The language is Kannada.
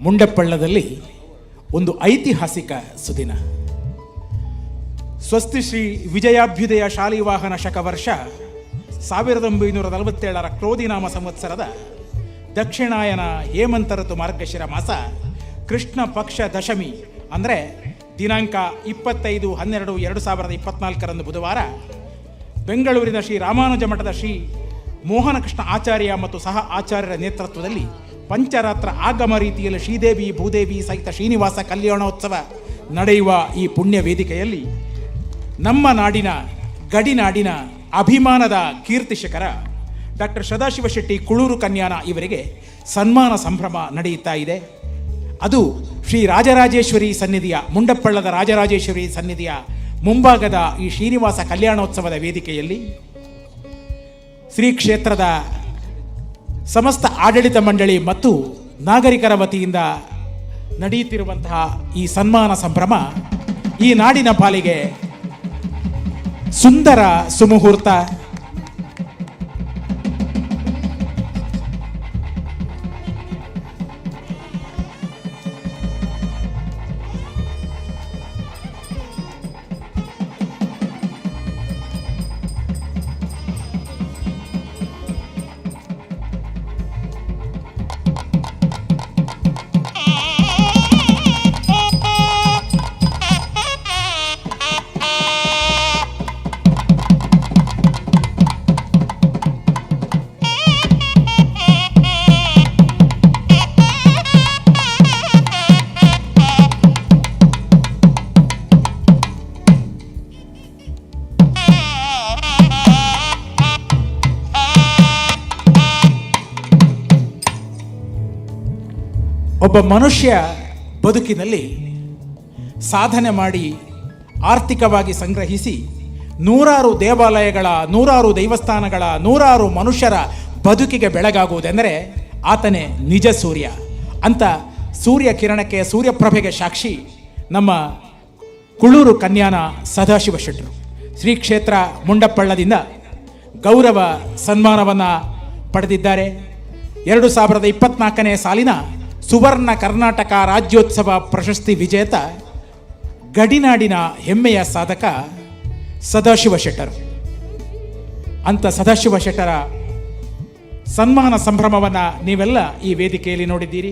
ಮುಂಡಪ್ಪಳ್ಳದಲ್ಲಿ ಒಂದು ಐತಿಹಾಸಿಕ ಸುದಿನ. ಸ್ವಸ್ತಿ ಶ್ರೀ ವಿಜಯಾಭ್ಯುದಯ ಶಾಲಿವಾಹನ ಶಕವರ್ಷ 1947 ಕ್ರೋಧಿನಾಮ ಸಂವತ್ಸರದ ದಕ್ಷಿಣಾಯನ ಹೇಮಂತ ಋತು ಮಾರ್ಗಶಿರ ಮಾಸ ಕೃಷ್ಣ ಪಕ್ಷ ದಶಮಿ ಅಂದರೆ ದಿನಾಂಕ 25/12/2024 ಬುಧವಾರ ಬೆಂಗಳೂರಿನ ಶ್ರೀ ರಾಮಾನುಜ ಮಠದ ಶ್ರೀ ಮೋಹನಕೃಷ್ಣ ಆಚಾರ್ಯ ಮತ್ತು ಸಹ ಆಚಾರ್ಯರ ನೇತೃತ್ವದಲ್ಲಿ ಪಂಚರಾತ್ರ ಆಗಮ ರೀತಿಯಲ್ಲಿ ಶ್ರೀದೇವಿ ಭೂದೇವಿ ಸಹಿತ ಶ್ರೀನಿವಾಸ ಕಲ್ಯಾಣೋತ್ಸವ ನಡೆಯುವ ಈ ಪುಣ್ಯ ವೇದಿಕೆಯಲ್ಲಿ ನಮ್ಮ ನಾಡಿನ ಗಡಿನಾಡಿನ ಅಭಿಮಾನದ ಕೀರ್ತಿಶಕರ ಡಾಕ್ಟರ್ ಸದಾಶಿವ ಶೆಟ್ಟಿ ಕುಳೂರು ಕನ್ಯಾನ ಇವರಿಗೆ ಸನ್ಮಾನ ಸಂಭ್ರಮ ನಡೆಯುತ್ತಾ ಇದೆ. ಅದು ಶ್ರೀ ರಾಜರಾಜೇಶ್ವರಿ ಸನ್ನಿಧಿಯ ಮುಂಡಪ್ಪಳ್ಳದ ರಾಜರಾಜೇಶ್ವರಿ ಸನ್ನಿಧಿಯ ಮುಂಭಾಗದ ಈ ಶ್ರೀನಿವಾಸ ಕಲ್ಯಾಣೋತ್ಸವದ ವೇದಿಕೆಯಲ್ಲಿ ಶ್ರೀ ಕ್ಷೇತ್ರದ ಸಮಸ್ತ ಆಡಳಿತ ಮಂಡಳಿ ಮತ್ತು ನಾಗರಿಕರ ವತಿಯಿಂದ ನಡೆಯುತ್ತಿರುವಂತಹ ಈ ಸನ್ಮಾನ ಸಂಭ್ರಮ ಈ ನಾಡಿನ ಪಾಲಿಗೆ ಸುಂದರ ಸುಮುಹೂರ್ತ. ಒಬ್ಬ ಮನುಷ್ಯ ಬದುಕಿನಲ್ಲಿ ಸಾಧನೆ ಮಾಡಿ ಆರ್ಥಿಕವಾಗಿ ಸಂಗ್ರಹಿಸಿ ನೂರಾರು ದೇವಾಲಯಗಳ, ನೂರಾರು ದೇವಸ್ಥಾನಗಳ, ನೂರಾರು ಮನುಷ್ಯರ ಬದುಕಿಗೆ ಬೆಳಗಾಗುವುದೆಂದರೆ ಆತನೇ ನಿಜ ಸೂರ್ಯ ಅಂತ ಸೂರ್ಯ ಕಿರಣಕ್ಕೆ, ಸೂರ್ಯಪ್ರಭೆಗೆ ಸಾಕ್ಷಿ ನಮ್ಮ ಕುಳೂರು ಕನ್ಯಾನ ಸದಾಶಿವ ಶೆಟ್ಟರು. ಶ್ರೀ ಕ್ಷೇತ್ರ ಮುಂಡಪ್ಪಳ್ಳದಿಂದ ಗೌರವ ಸನ್ಮಾನವನ್ನು ಪಡೆದಿದ್ದಾರೆ. 2024 ಸಾಲಿನ ಸುವರ್ಣ ಕರ್ನಾಟಕ ರಾಜ್ಯೋತ್ಸವ ಪ್ರಶಸ್ತಿ ವಿಜೇತ ಗಡಿನಾಡಿನ ಹೆಮ್ಮೆಯ ಸಾಧಕ ಸದಾಶಿವ ಶೆಟ್ಟರು. ಅಂತ ಸದಾಶಿವ ಶೆಟ್ಟರ ಸನ್ಮಾನ ಸಂಭ್ರಮವನ್ನು ನೀವೆಲ್ಲ ಈ ವೇದಿಕೆಯಲ್ಲಿ ನೋಡಿದ್ದೀರಿ.